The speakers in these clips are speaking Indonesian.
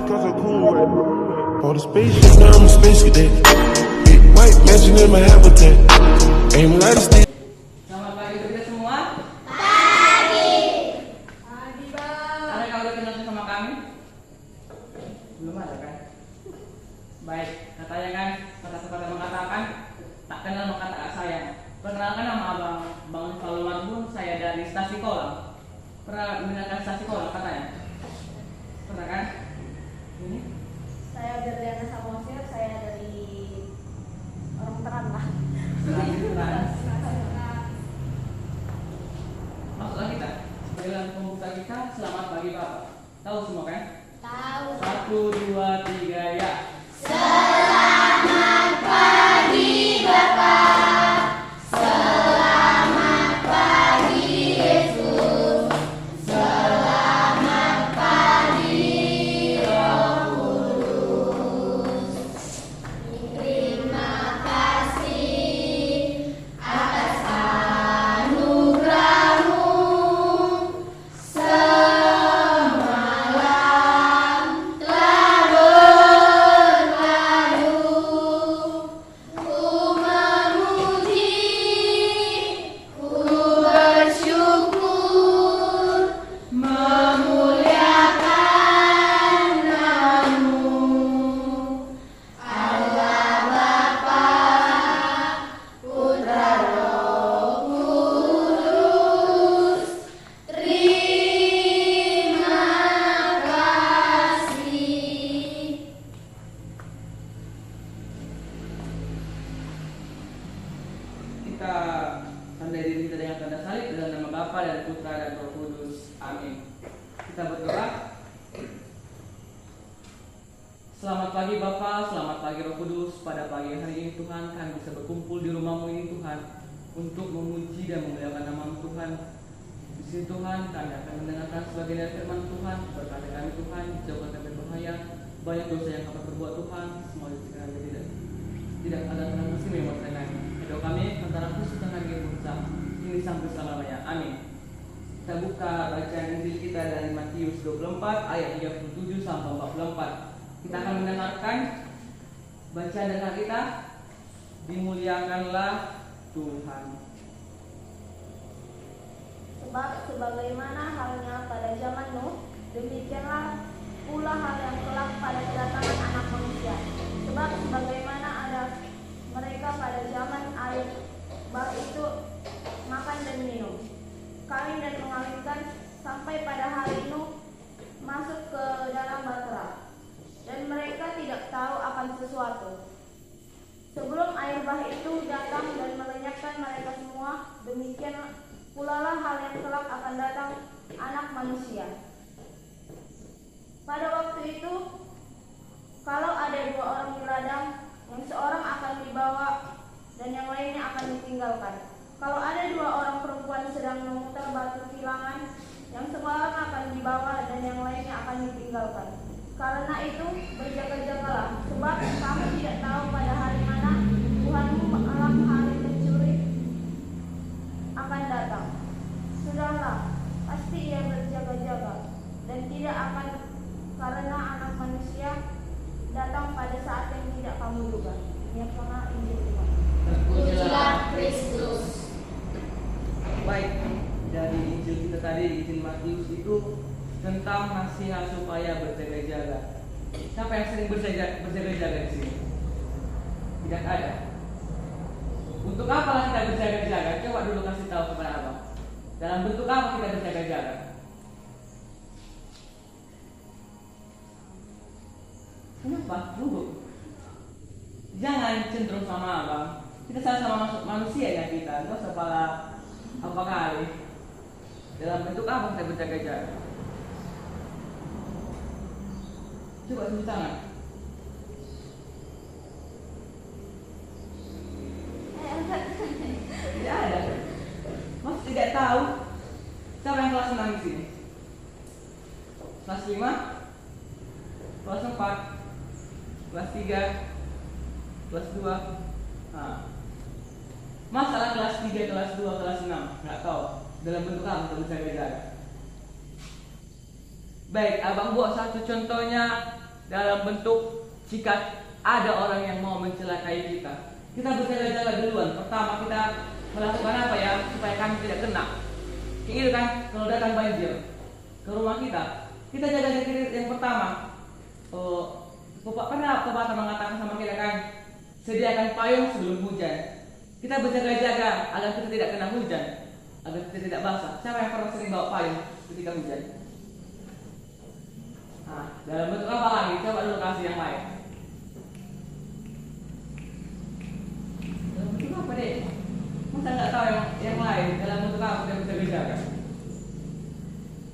cause I'm cool right now. Bought a spaceship, now I'm a space cadet. Big white mansion in my habitat. Aim light stick. Selamat pagi untuk kita semua. Pagi. Pagi, Bang. Ada yang udah kenal sama kami? Belum ada kan? Baik, katanya kan kata-kata mengatakan tak kenal maka tak sayang. Perkenalkan nama Abang Bang Falu Marbun, saya dari Stasi Kolam. Pernah mendengarkan Stasi Kolam katanya? Pernah kan? Ini? Saya Berliana Samosir, saya dari orang Teran lah. Masuklah kita. Panggilan pembuka kita, selamat pagi Bapak. Tahu semua kan? Tahu. 1, 2, 3, ya. Selamat pagi Bapak. Selamat pagi Yesus. Selamat pagi Roh Kudus. Terima kasih atas anugerah-Mu. Semalam telah berlalu, ku memuji, ku bersyukur, memuliakan nama-Mu. Allah Bapa, Putra Roh Kudus, terima kasih. Kita tandai diri kita dengan tanda salib dalam nama Bapa dan Putra dan Roh Kudus. Amin. Kita berdoa. Selamat pagi Bapa, selamat pagi Roh Kudus. Pada pagi hari ini Tuhan, kami bisa berkumpul di rumah-Mu ini Tuhan untuk memuji dan memuliakan nama-Mu Tuhan. Di sini Tuhan, kami akan mendengarkan sebagian dari firman Tuhan. Berkati kami Tuhan, jauhkan kami dari bahaya. Banyak dosa yang kami perbuat Tuhan, semua itu kami tidak ada Tuhan muslim yang berkenan. Doa kami antara khusus dan hari berusaha ini sampai selama-lamanya. Amin. Kita buka bacaan Injil kita dari Matius 24 ayat 37 sampai 44. Kita akan mendengarkan bacaan dan kita. Dimuliakanlah Tuhan. Sebab sebagaimana halnya pada zaman Nuh, demikianlah pula hal yang kelak pada kedatangan Anak Manusia. Sebab sebagaimana ada mereka pada zaman air bah itu makan dan minum, kawin dan mengawinkan, sampai pada hari Nuh masuk ke dalam bahtera, dan mereka tidak tahu akan sesuatu. Sebelum air bah itu datang dan melenyapkan mereka semua, demikian pula lah hal yang kelak akan datang Anak Manusia. Pada waktu itu, kalau ada 2 orang di ladang, yang seorang akan dibawa dan yang lainnya akan ditinggalkan. Kalau ada 2 orang perempuan sedang memutar batu silangan, yang seorang akan dibawa dan yang lainnya akan ditinggalkan. Karena itu berjaga-jagalah, sebab kamu tidak tahu pada hari mana Tuhanmu malam hari mencuri akan datang. Sudahlah, pasti ia berjaga-jaga dan tidak akan, karena Anak Manusia datang pada saat yang tidak kamu duga. Yang pernah Injil Tuhan. Terpujilah Kristus. Baik, dari Injil kita tadi, Injil Matius itu tentang nasihat supaya berjaga-jaga. Siapa yang sering berjaga-jaga di sini? Tidak ada. Untuk apa lah kita berjaga-jaga? Coba dulu kasih tahu kepada Abang. Dalam bentuk apa kita berjaga-jaga? Kenapa? Tunggu. Jangan cenderung sama Abang. Kita sama-sama manusia ya kita. Enggak usah apa kali. Dalam bentuk apa kita berjaga-jaga? Coba tunjuk tangan. Tidak ada. Mas tidak tahu. Siapa yang kelas 6 di sini? Kelas 5? Kelas 4? Kelas 3? Kelas 2? Nah. Masalah kelas 3, kelas 2, kelas 6 nggak tahu. Dalam bentuk apa kita berjaga-jaga? Baik, abang buat satu contohnya dalam bentuk jika ada orang yang mau mencelakai kita, kita berjaga-jaga duluan. Pertama kita melakukan apa ya supaya kami tidak kena. Kayak gitu kan, kalau datang banjir ke rumah kita jaga-jaga yang pertama. Bapak pernah Bapak mengatakan sama kita kan, sediakan payung sebelum hujan. Kita berjaga-jaga agar kita tidak kena hujan, agar kita tidak basah. Siapa yang pernah sering bawa payung ketika hujan? Nah, dalam bentuk apa lagi? Coba dulu kasih yang lain. Dalam bentuk apa deh? Masa nggak tahu yang lain? Dalam bentuk apa yang bisa berjaga?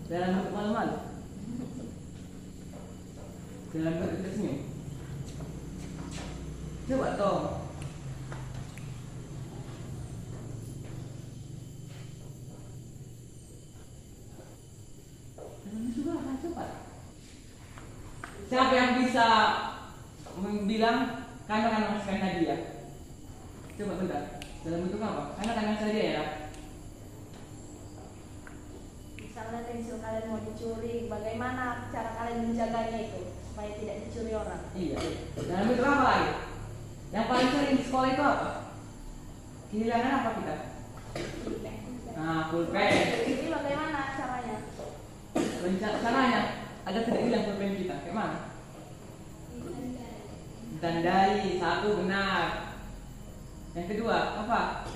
Dalam bentuk malu-malu? Dalam bentuk tersenyum? Coba toh. Siapa yang bisa bilang karena akan mengasihkan hadiah? Coba bentar. Dalam bentuk apa? Karena akan ngasih hadiah ya. Misalnya pensil kalian mau dicuri, bagaimana cara kalian menjaganya itu supaya tidak dicuri orang? Iya. Dalam bentuk apa lagi? Yang paling sering di sekolah itu apa? Kehilangan apa kita? Nah, pulpen. Jadi bagaimana caranya? Caranya agar tidak hilang pulpen kita. Kayak mana? Ditandai. Satu benar. Yang kedua apa?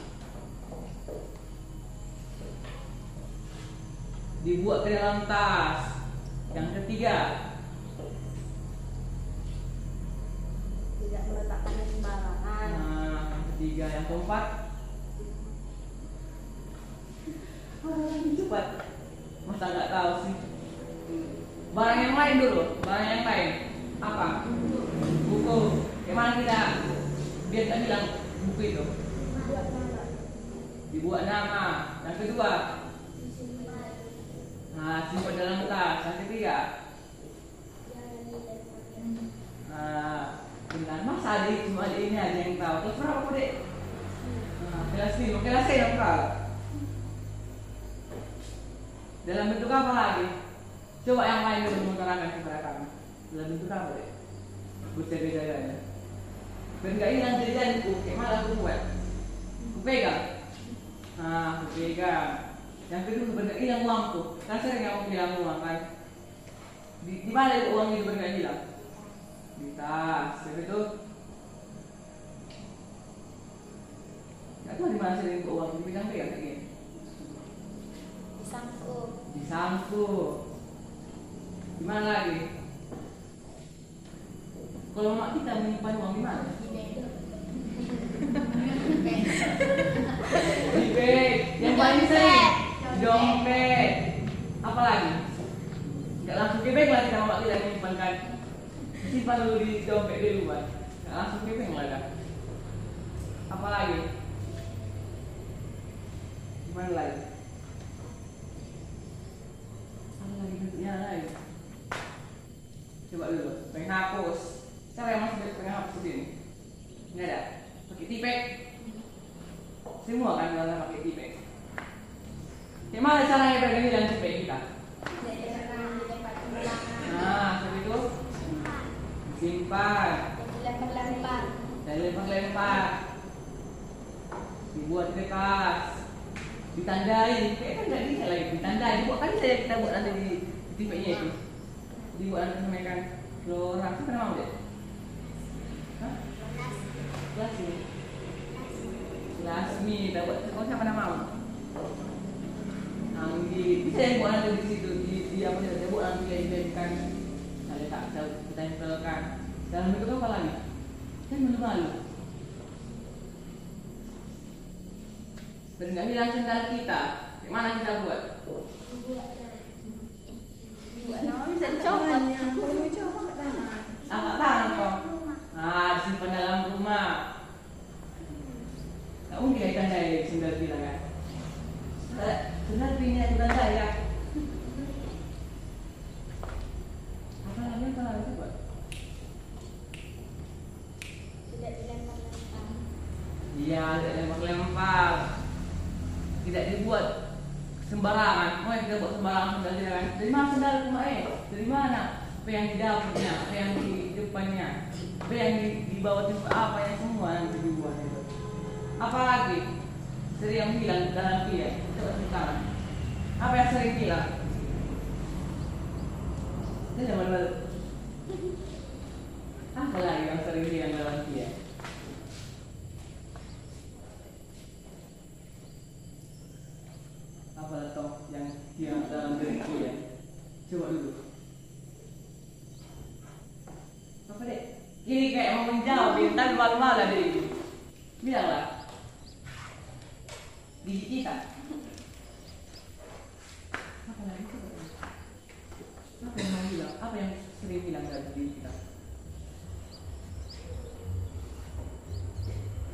Dibuat ke dalam tas. Yang ketiga Tidak meletakkannya sembarangan. nah, yang ketiga. Yang keempat cepat. Masa nggak tahu sih. Barang yang lain dulu. Barang yang lain apa? Buku. Gimana kita biar tak bilang buku itu? Dibuat nama. Yang kedua nah, simpan dalam tas. Yang ketiga benar. Masa adik cuma adik ini aja yang tahu. Terus berapa dek? Kelas 5, kelas 6 yang tahu. Dalam bentuk apa lagi? Coba yang lain dulu menerangkan kepada kami. Dalam bentuk apa dek? Berjaga-jaganya. Biar nggak hilang jajanku. Kayak mana aku buat? Aku pegang. Nah, aku pegang. Yang kedua biar nggak hilang uangku. Kan sering kamu hilang uang kan? Di mana uang itu biar nggak hilang? Di tas. Jadi itu nggak tahu di mana sering uang dipegang kayak gini. Disangkut. Di mana lagi? Kalau mak kita menyimpan uang di mana? Di bag. Yang paling sering dompet. Apa lagi? Nggak langsung ke bag lah kita mak kita menyimpan kan. Simpan dulu di dompet di luar. Nggak langsung ke bag lah kan. Apa lagi? Di mana lagi? Lagi bentuknya lain. Coba dulu, pengen hapus. Siapa yang masih pengen hapus di sini? Nggak ada. Pakai tipek. Semua kan dalam pakai tipek. Gimana caranya biar hilang tipek kita? Nah, seperti itu. Simpan. Dan lempar-lempar. Dibuat di kertas. Ditandai, kayak kan nggak bisa lagi ditandai. Dibuat kan saya kita buat nanti di tipenya itu. Dibuat nanti sampaikan Flora. Siapa nama dia? Hah? Lasmi. Lasmi. Kita buat. Oh siapa nama? Anggi. Bisa yang buat nanti di situ di apa dia buat nanti dijadikan. Nah letak kita tempelkan. Dalam bentuk apa lagi? Kan malu-malu. Dan nggak hilang sendal kita. Gimana kita buat? Bisa dicopot. Angkat tangan kok. Nah, disimpan dalam rumah. Nggak mungkin kita tandai sendal kita kan? Sendal punya kita tandai ya. Apa lagi coba? Iya, tidak lempar-lempar. Tidak dibuat sembarangan. Oh, kita buat sembarangan sendal kan? Dari mana sendal rumah Dari mana? apa yang di dapurnya, apa yang di depannya, apa yang di bawah timpa, apa yang semua nanti dibuat itu. Apalagi sering yang bilang dalam dia, coba sekarang. Apa yang sering bilang? Ini benar-benar. Apa lagi yang sering bilang dalam dia? Apa atau yang dia dalam diri dia? Coba dulu. Apa deh? Ini kayak mau menjawab, tapi malu-malu deh. Bilanglah. Diri kita. Apa lagi coba? Apa yang mau bilang? Apa yang sering bilang dari diri kita?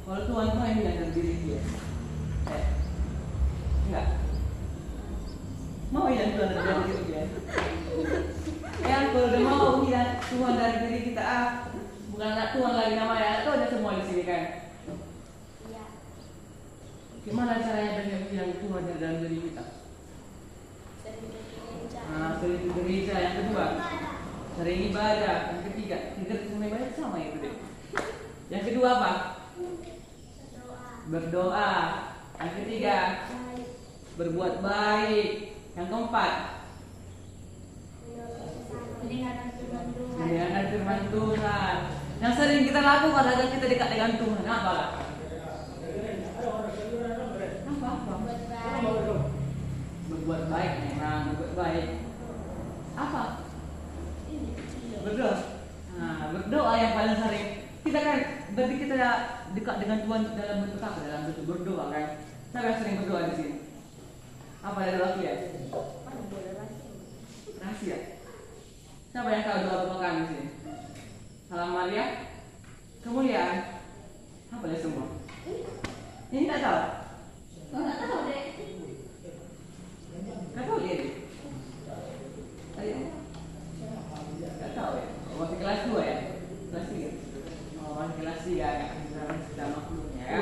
Kalau Tuhan yang bilang dari diri dia, enggak. Mau bilang Tuhan dari diri dia? Yang kalau udah mau bilang Tuhan dari diri kita, bukan anak Tuhan lagi namanya, atau ada semua di sini kan? Iya. Gimana caranya dengan bilang Tuhan dari dalam diri kita? Sering di gereja. Yang kedua, sering ibadah. Yang ketiga, tidak sama ibadah sama itu deh. Yang kedua apa? Berdoa. Yang ketiga, berbuat baik. Yang keempat, mendengarkan firman Tuhan. Yang sering kita lakukan agar kita dekat dengan Tuhan apa? Berbuat baik, memang berbuat baik. Apa? Berdoa. Nah, berdoa yang paling sering. Kita kan berarti kita dekat dengan Tuhan dalam bentuk apa? Dalam bentuk berdoa kan. Siapa yang sering berdoa di sini? Apa ada lagi ya? Rahasia. Siapa yang tahu doa berdoa di sini? Salam Maria. Kemuliaan. Apa ya semua? Ini tak tahu. Nggak tahu deh. Gak tahu dia deh. Tadi gak tahu ya. Masih kelas 2 ya? Kelas 3? Oh, masih kelas 3 ya. Sudah maklumnya ya.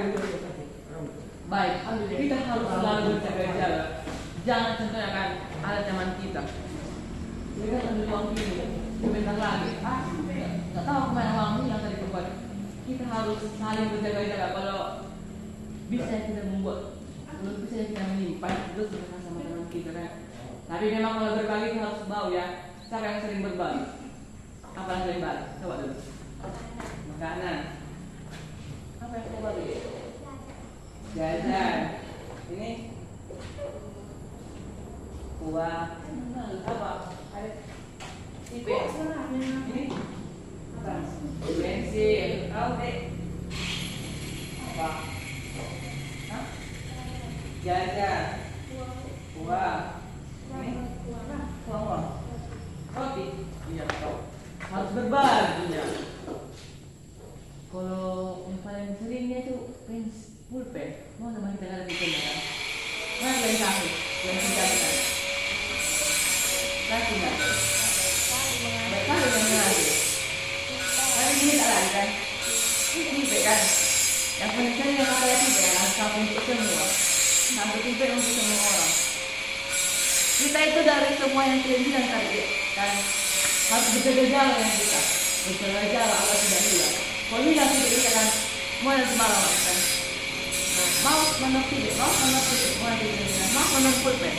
Baik, kita harus selalu jaga-jaga. Jangan contohnya kan ada zaman kita. Kita kan ambil uang ini, sebentar lagi. Gak tahu kemana uang ini yang tadi keluar. Kita harus saling berjaga-jaga. Kalau bisa kita membuat, kalau bisa kita menyimpan, terus kita sama teman kita kan. Tapi memang kalau berbagi itu harus bau ya. Siapa yang sering berbagi? Apa yang sering bagi? Coba dulu. Makanan. Apa yang sering bagi? Jajan. Ini uang. Apa? Ada tipe. Ini apa? Bensin. Tahu deh. Apa? Hah? Jajan. Uang. Ini uang. Roti. Iya tahu. Harus berbagi ya. Kalau yang paling seringnya itu pulpen. Mau sama kita ada pulpen ya kan? Mana yang kasih? Yang kita kan? Kasih nggak? Baik kali yang ngasih. Kali ini tak lagi kan? Ini pulpen kan? Yang paling sering yang pakai pulpen kan? Satu untuk semua. Satu pulpen untuk semua orang. Kita itu dari semua yang kita bilang tadi kan harus berjaga-jaga yang kita berjaga-jaga Allah tidak hilang. Kalau hilang tidak kita kan mau yang semalam kan. Mau menang tidak, mau menang tidak, mau tidak, mau menang pulpen.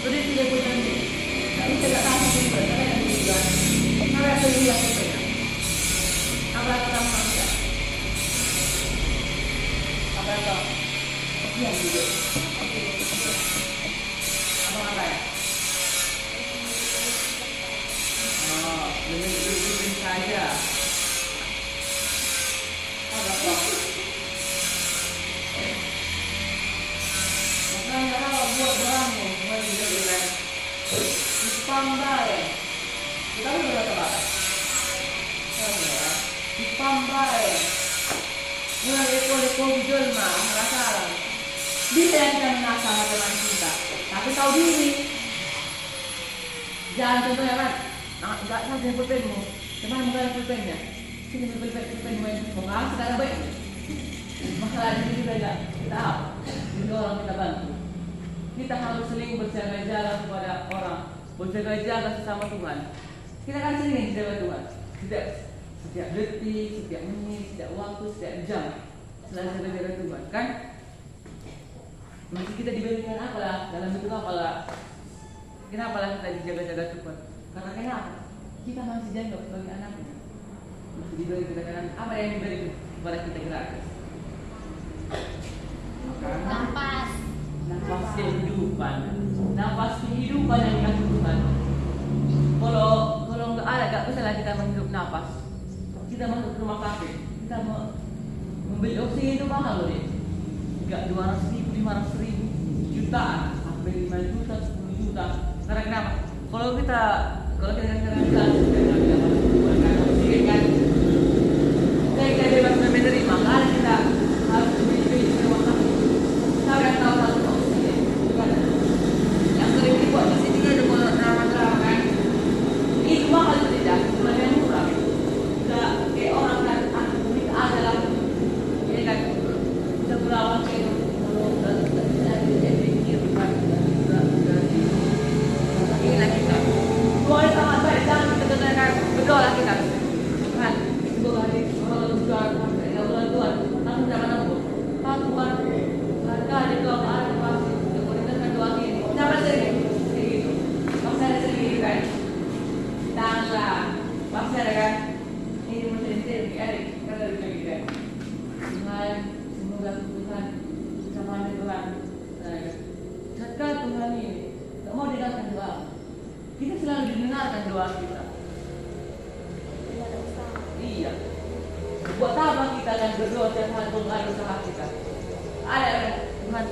Jadi tidak pulpen ini. Tapi tidak tahu pulpen, karena yang dibilang. Karena yang hilang pulpen. Apa yang kita maksudkan? Apa yang tahu? Yang juga. Apa ya? Dengerin saja. Apa? Makanya kalau buat barangmu, semua juga bilang dipambai. Kita udah berapa kali? Dipambai. Mulai ekor-ekor jelma, penasaran. Bisa yang kita menang sama teman kita, tapi tahu diri. Jangan contohnya kan. Enggak saja pulpenmu. Cuman bukan pulpennya. Sini pulpenmu yang bukan sekarang baik. Masalah ini juga enggak kita orang kita bantu. Kita harus saling berjaga-jaga kepada orang, berjaga-jaga sesama Tuhan. Kita kan sering jaga Tuhan. Setiap detik, setiap menit, setiap waktu, setiap jam selalu jaga Tuhan, kan? Masih kita diberikan apalah, dalam bentuk apalah. Kenapa lah kita dijaga-jaga Tuhan? Karena kenapa? Kita masih dianggap sebagai anaknya. Masih diberi kita apa yang diberi kepada kita gratis? Nafas. Nafas kehidupan. Nafas kehidupan yang dikasih Tuhan. Kalau nggak ada, nggak bisa lah kita menghirup nafas. Kita masuk rumah sakit, kita membeli oksigen itu mahal loh deh. Nggak 200.000, 500.000, jutaan, sampai 5 juta, 10 juta. Karena kenapa? Kalau kita sekarang kita oksigen kan, kita bebas menerima. Karena kita harus beli rumah sakit. Kita udah tahu satu oksigen, bukan? Yang sering dibuat di sini ada kalau drama-drama kan. Itu mahal tidak, cuma yang murah. Tidak kayak orang kan, duit adalah ini kan bisa berawal kayak kalau tidak bisa dipikir bukan ini lagi kita. Boleh sangat baik, jangan kita dengarkan betul lah kita. Kan, itu hari kalau sudah sampai ya bulan Tuhan, langsung jangan aku. Tuhan, harga di doa ada pasti. Kalau kita kan doa ini, siapa sering kayak gitu? Pasti ada sering kan? Tanganlah, pasti ada kan? Ini mesti di Erik, kalau begitu kan? Tuhan, semoga Tuhan sama Tuhan. Jika Tuhan ini tak mau dengarkan doa, kita selalu didengarkan doa kita. Iya. Buat apa kita akan berdoa setiap hari untuk usaha kita? Ada Tuhan.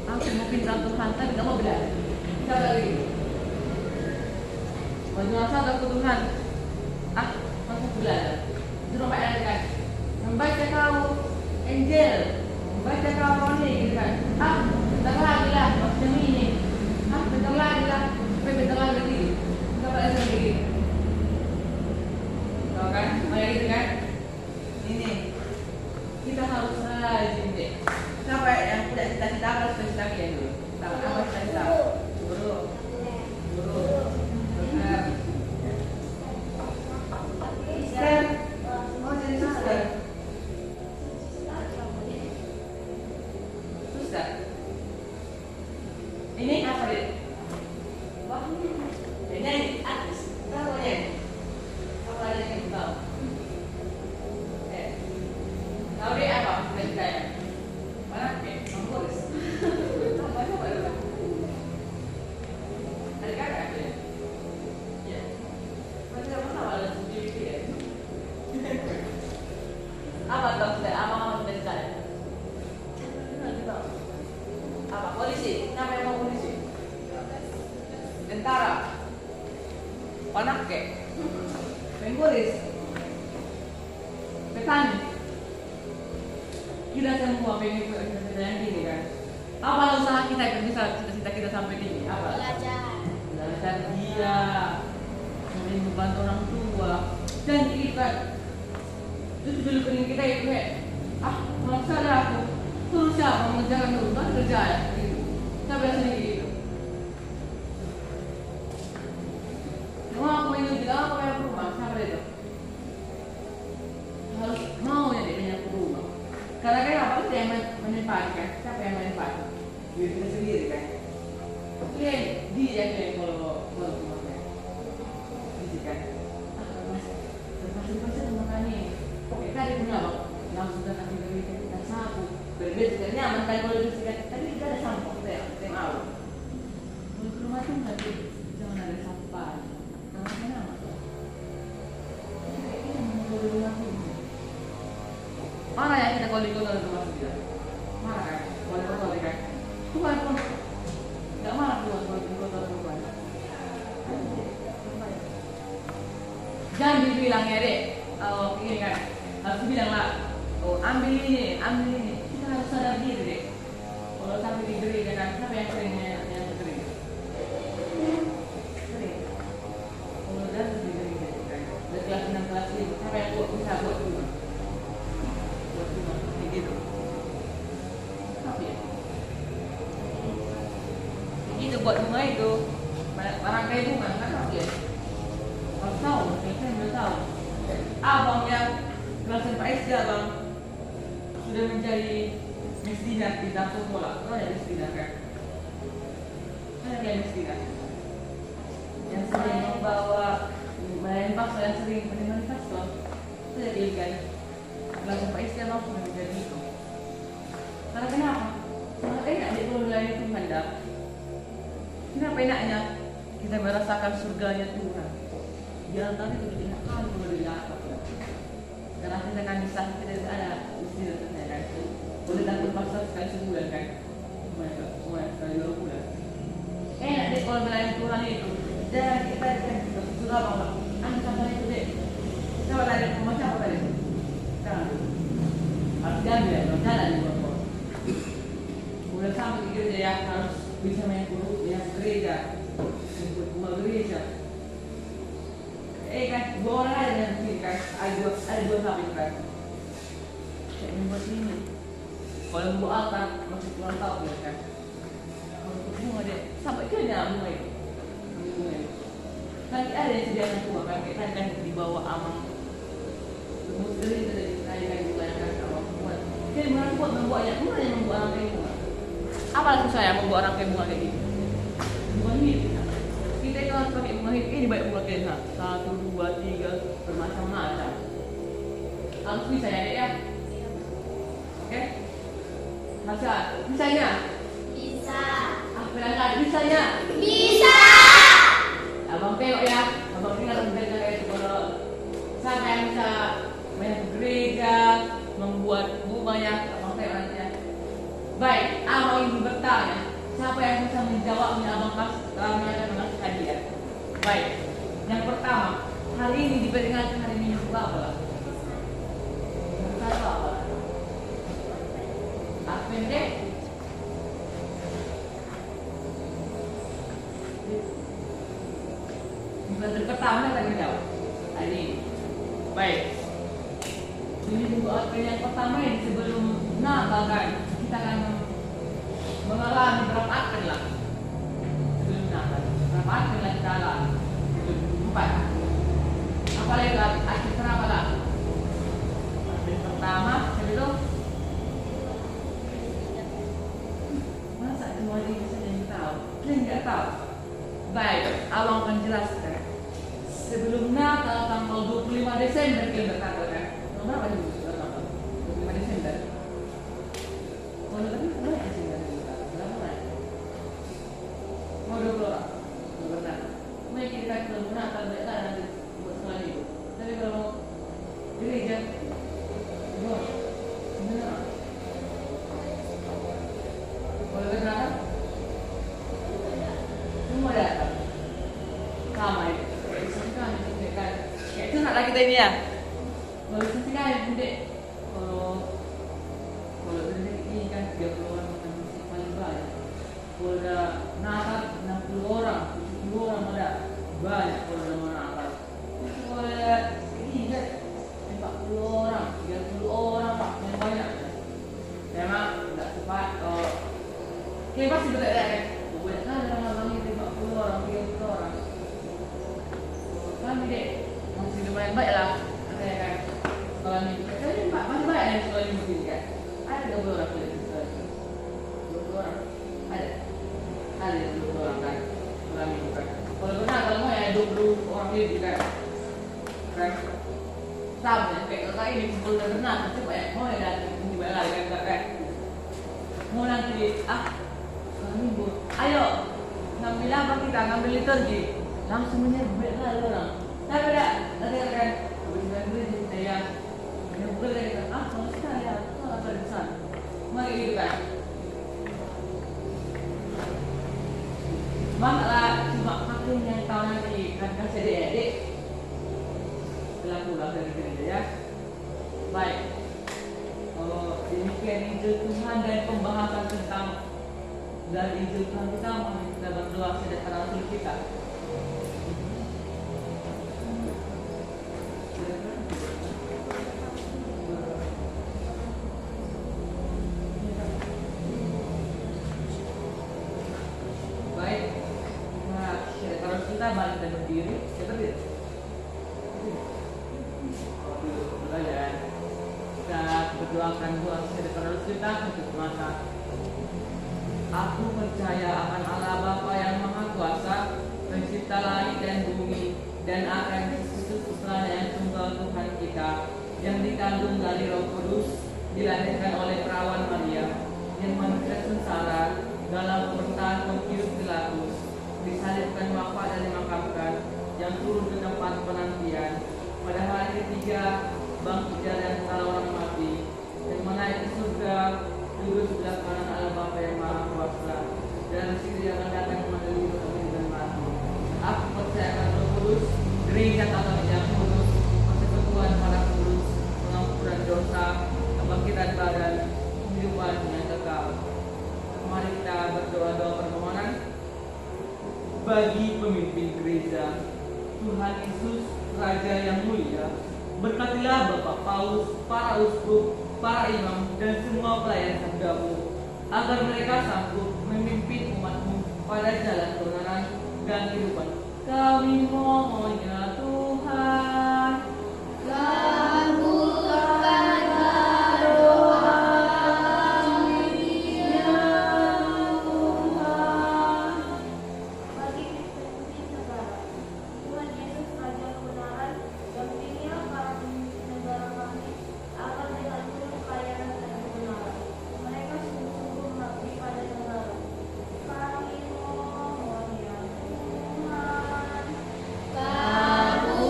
Aku mungkin Tuhan, tapi tak mau belajar. Kita lagi. Menjual ke Tuhan. Masuk belajar. Itu nampak ada kan? Membaca kau Angel, membaca kau Roni, gitu kan? Bentar lagi lah, macam ini. Bentar lagi lah, sampai bentar lagi. Kita pada sendiri. Tahu kan? Kayak gitu kan? Ini kita harus rajin deh. Siapa yang punya cita-cita apa cita-cita kalian dulu? Apa cita-cita? Guru. Benar. Suster. Mau jadi suster. Suster. Ini apa deh? Wah, ini artis. Tahu ya? Apa ada yang tahu? Tahu deh apa? Cita-cita ya? Mana? Mengurus. Apa dulu? Ada kakak ya? Ya. Masih sama ada sendiri ya? Apa tahu sudah? Apa cita-cita ya? Apa? Polisi? Kenapa yang mau polisi? Tentara? Panak ke? Pengurus? Petani? Kita semua pengen cita-cita yang gini kan? Apa usaha kita yang bisa cita-cita kita sampai gini? Apa? Belajar dia, sering membantu orang tua, dan kan itu dulu pening kita itu mau salah aku, suruh siapa mengerjakan rumah kerja ya, gitu. Saya biasa gitu. Cuma aku ingin bilang aku yang rumah, siapa itu? Harus mau ya dia punya rumah. Karena kan apa sih yang menempatkan? Siapa yang menempatkan? Diri kita sendiri kan? Dia yang kalau rumahnya, gitu kan? Pasti rumah ini. Oke, tadi punya apa? Langsung kita beri kita sapu, berbeda nyaman kan kalau bersihkan. Tapi kita ada sampah kita yang mau. Kalau ke rumah tuh nanti jangan ada sampah. Karena kenapa? Kita mau ke rumah tuh. Mana yang kita kalau di kota rumah kita? Mana kan? Kalau di kota kan? Tuhan pun nggak marah Tuhan kalau di kota rumah. Jangan dibilang ya dek, ini kan harus bilang lah, ambil ini, kita harus sadar diri dek. Kalau sampai diberi kan, siapa yang seringnya yang diberi? Sering. Kalau udah diberi kan, dari kelas 6 kelas 5, siapa yang bisa buat rumah? Buat rumah, kayak gitu. Apa ya? Itu buat bunga itu, barang kayak bunga, kan apa ya? tahu, saya udah tahu. Abang yang kelas Pak SD abang sudah menjadi Mesdina di kampung bola. Tahu ya Mesdina kan? Ada yang Mesdina yang sering membawa main paksa, yang sering menemani paslon. Itu ya kan? Kelas Pak SD abang sudah menjadi itu. Karena kenapa? Sangat enak di pulau lain itu Anda. Kenapa enaknya? Kita merasakan surganya Tuhan. Jalan tadi itu enak kali kalau dilihat. Karena kita kan bisa tidak ada istilah kan. Boleh datang pasar sekali sebulan kan? Cuma sekali 2 bulan. Enak deh kalau melayani Tuhan itu. Dan kita kan surga Allah. Anda sampai itu deh. Coba tadi macam apa tadi? Jangan. Harus diambil ya, jalan di bawah. Udah sampai di gereja ya harus bisa main guru ya gereja, ikut rumah gereja. Kan 2 orang ada yang sini kan, ada dua sapi kan. Saya membuat ini. Kalau membuat altar masih kurang tahu ya kan. Kalau untuk bunga deh sampai ke bunga itu. Nanti ada yang sediakan bunga kan, kita kan dibawa amang. Terus gereja dari kan dibayarkan sama bunga. Jadi mana buat membuatnya, mana yang membuat orang kayak bunga? Apa susah ya membuat orang kayak bunga kayak gini? Bunga hit. Kita itu harus pakai bunga hit. Ini banyak bunga kayak 1, 2, 3 bermacam-macam. Harus bisa ya dek ya? Oke? Masa? Bisanya? Bisa. Apa yang ada bisanya? Bisa. Abang tengok ya. Abang tinggal menjaga kayak itu kalau sampai yang bisa main gereja, membuat bunganya. Abang tengok nanti ya. Baik, abang ingin bertanya, siapa yang bisa menjawabnya abang kami akan mengasih hadiah. Baik, yang pertama, hari ini diperingati hari Minggu apa lah? Satu apa? Advent Day? Bukan pertama akan menjawab hari ini. Baik, ini Minggu Advent yang pertama ini sebelum Natal kan? Kita akan mengalami berapa akan lah sebelum Natal, berapa akan lah kita alami 4. Apalagi akhir berapa lah? Akhir pertama sebelum masa semua ini bisa yang tahu, saya nggak tahu. Baik, abang akan jelaskan. Sebelum Natal tanggal 25 Desember kita berkata kan? Berapa itu? 25 Desember. Kalau tapi banyak sih berapa banyak? Mau 20 orang, nggak pernah. Mungkin kita belum Natal mereka nanti buat sekolah itu. Tapi kalau gereja, dua, benar. Kalau berapa? Semua datang. Sama itu. Kan, kayak itu nak lagi kita ini ya. Kalau kan, bunda. Kalau ini kan 30 orang makan musik paling banyak. Kalau ada Natal 60 orang, 70 orang ada banyak kalau ada Natal. Kalau ada ini kan 40 orang, 30 orang pak, yang banyak. Memang tidak cepat. Oke pasti betul kan? Banyak kan orang ini 40 orang, 30 orang. Kami dek masih lumayan baik lah. Ada kan? Sekolah ini, masih banyak yang sekolah ini mungkin kan? Ada 20 orang boleh sekolah ini. 20 orang ada yang 20 orang kan? Sekolah ini kan? Kalau benar kalau mau ya 20 orang lebih kan? Kan? Sama ya, kayak kakak ini sebelum benar nanti banyak mau ya datang ini banyak lagi kan kan? Mau nanti sekolah minggu, ayo ngambil apa kita? Ngambil liturgi. Langsung menyebut lah orang. Tapi ada kan? Kebetulan gue jadi saya yang bukan dari kan? Kalau sekali ya, kalau ada di sana, mari gitu kan? Masalah cuma makin yang tahu nanti kan kasih adik-adik setelah pulang dari gereja ya. Baik. Kalau demikian Injil Tuhan dan pembahasan tentang dari Injil Tuhan kita berdoa sedekah Rasul kita. Baik, nah, kalau kita balik dan berdiri, kita berdiri. Dan kita berdoakan doa sederhana kita untuk masa. Aku percaya akan Allah Bapa yang Maha Kuasa, Pencipta langit dan bumi, dan akan Yesus Putra yang tunggal Tuhan kita, yang dikandung dari Roh Kudus, dilahirkan oleh perawan Maria, yang menderita sengsara dalam pemerintahan Pontius Pilatus, disalibkan, wafat dan dimakamkan, yang turun ke tempat penantian, pada hari ketiga bangkit dari antara orang mati, yang menaik ke surga, duduk sebelah kanan Allah Bapa yang Maha Kuasa, dan situ yang akan datang mengadili dosa dan mati. Aku percaya akan Roh Kudus, gereja Katolik yang kudus, persekutuan para kudus, pengampunan dosa, kebangkitan badan, kehidupan yang kekal. Mari kita berdoa permohonan bagi pemimpin gereja. Tuhan Yesus, Raja yang mulia, berkatilah Bapak Paulus, para uskup, para imam, dan semua pelayan sabdamu, agar mereka sanggup memimpin umatmu pada jalan kebenaran dan kehidupan. Kami mohonnya Tuhan. Kabulkanlah doa kami ya Tuhan. Bagi pemimpin negara, Tuhan Yesus Raja kebenaran, dampingilah para pemimpin negara kami agar dengan penuh pelayanan dan kebenaran mereka sungguh-sungguh mengabdi pada negara. Kami mohon ya Tuhan. Kabulkanlah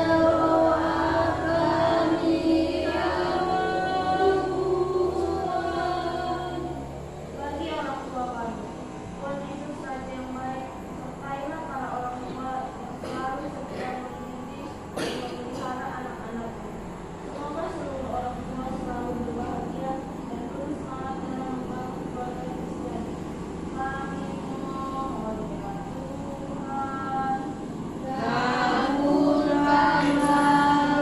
doa kami ya Tuhan. Bagi orang tua kami, Tuhan Yesus Raja yang baik, sertailah para orang tua yang selalu setia mendidik dan memelihara anak-anaknya. Semoga seluruh orang tua selalu berbahagia dan terus semangat dalam membangun keluarga Kristen. Kami mohon ya Tuhan. Kabulkanlah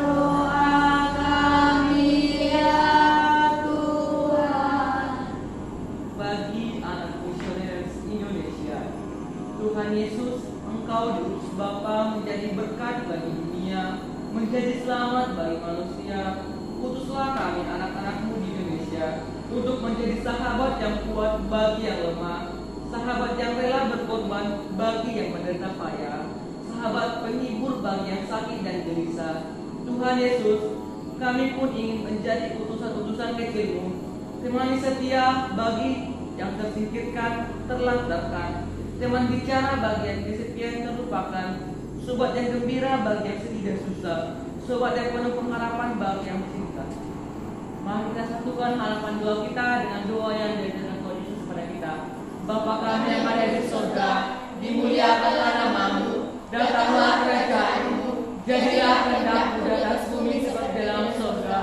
doa kami ya Tuhan. Bagi anak misionaris Indonesia, Tuhan Yesus, Engkau diutus Bapa menjadi berkat bagi dunia, menjadi selamat bagi manusia. Utuslah kami anak-anakmu di Indonesia untuk menjadi sahabat yang kuat bagi yang lemah, sahabat yang rela berkorban bagi yang menderita payah, sahabat penghibur bagi yang sakit dan gelisah. Tuhan Yesus, kami pun ingin menjadi utusan-utusan kecil-Mu, temani setia bagi yang tersingkirkan, terlantarkan, teman bicara bagi yang kesepian terlupakan, sobat yang gembira bagi yang sedih dan susah, sobat yang penuh pengharapan bagi yang cinta. Mari kita satukan harapan doa kita dengan doa yang diajarkan Tuhan Yesus kepada kita. Bapa kami yang ada di surga, dimuliakanlah nama-Mu, datanglah kerajaan-Mu, jadilah kehendak-Mu di atas bumi seperti dalam surga.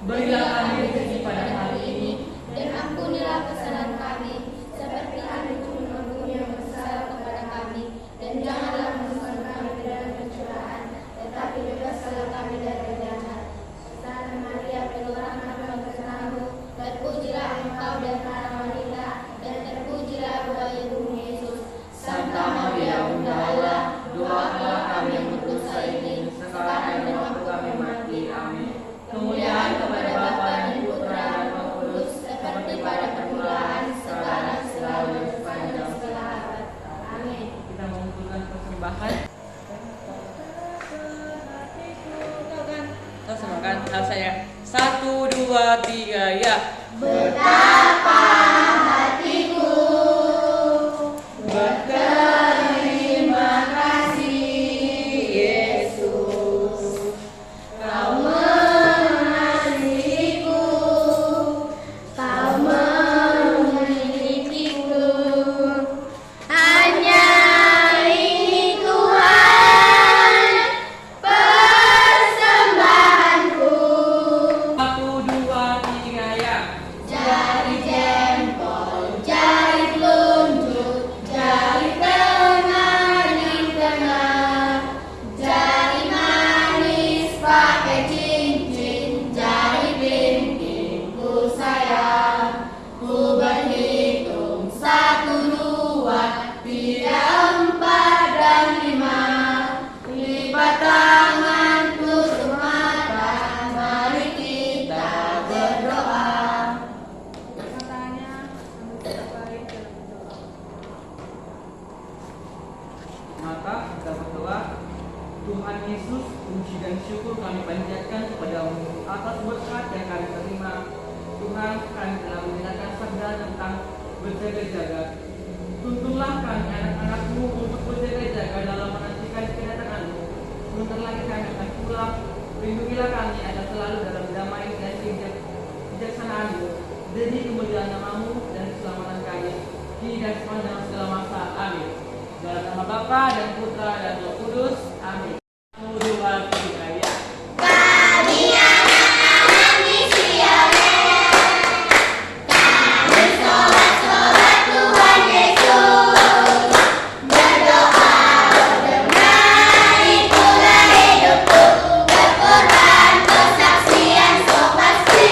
Berilah kami rezeki pada hari ini, Dan ampunilah kesalahan kami, seperti kami pun mengampuni yang bersalah kepada kami. Dan janganlah memasukkan kami ke dalam pencobaan, tetapi bebaskanlah kami dari jahat. Santa Maria, penuh rahmat, Tuhan bersamamu, terpujilah Engkau di antara wanita, dan terpujilah buah ibumu Yesus. Santa Maria Bunda Allah, doakanlah kami yang berdosa ini, sekarang dan waktu kami mati. Amin. Kemuliaan kepada Bapa dan Putra dan Roh Kudus, seperti pada permulaan, sekarang, selalu, dan sepanjang segala abad. Amin. Kita mengumpulkan persembahan. Kita semakan hal saya. 1, 2, 3, ya. Betapa hatiku berterima kasih Yesus, Kau mengasihiku, Kau memilikiku. Hanya ini Tuhan persembahanku. 1, 2, 3, ya. Jadi Maka kita berdoa, Tuhan Yesus, puji dan syukur kami panjatkan kepadamu atas berkat yang kami terima. Tuhan, kami telah mendengarkan sabda tentang berjaga-jaga. Tuntunlah kami anak-anakmu untuk berjaga-jaga dalam menantikan kedatanganmu. Sebentar lagi kami akan pulang. Lindungilah kami agar selalu dalam damai dan kebijaksanaanmu, demi kemuliaan namamu dan keselamatan kami, kini dan sepanjang segala masa. Amin. Dalam nama Bapa dan Putra dan Roh Kudus. Amin. 1, 2, 3, ya. Kami anak-anak misioner, kami sobat-sobat Tuhan Yesus, berdoa berdengar itulah hidupku, berkorban kesaksian so pasti.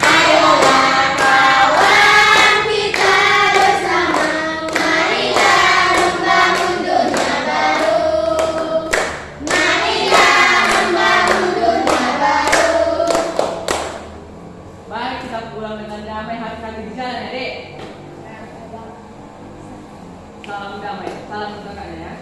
Ayolah kawan kita bersama, marilah membangun dunia baru. Marilah membangun dunia baru. Baik, kita pulang dengan damai, hati-hati di jalan ya, Dek. Salam damai, salam untuk kakaknya ya.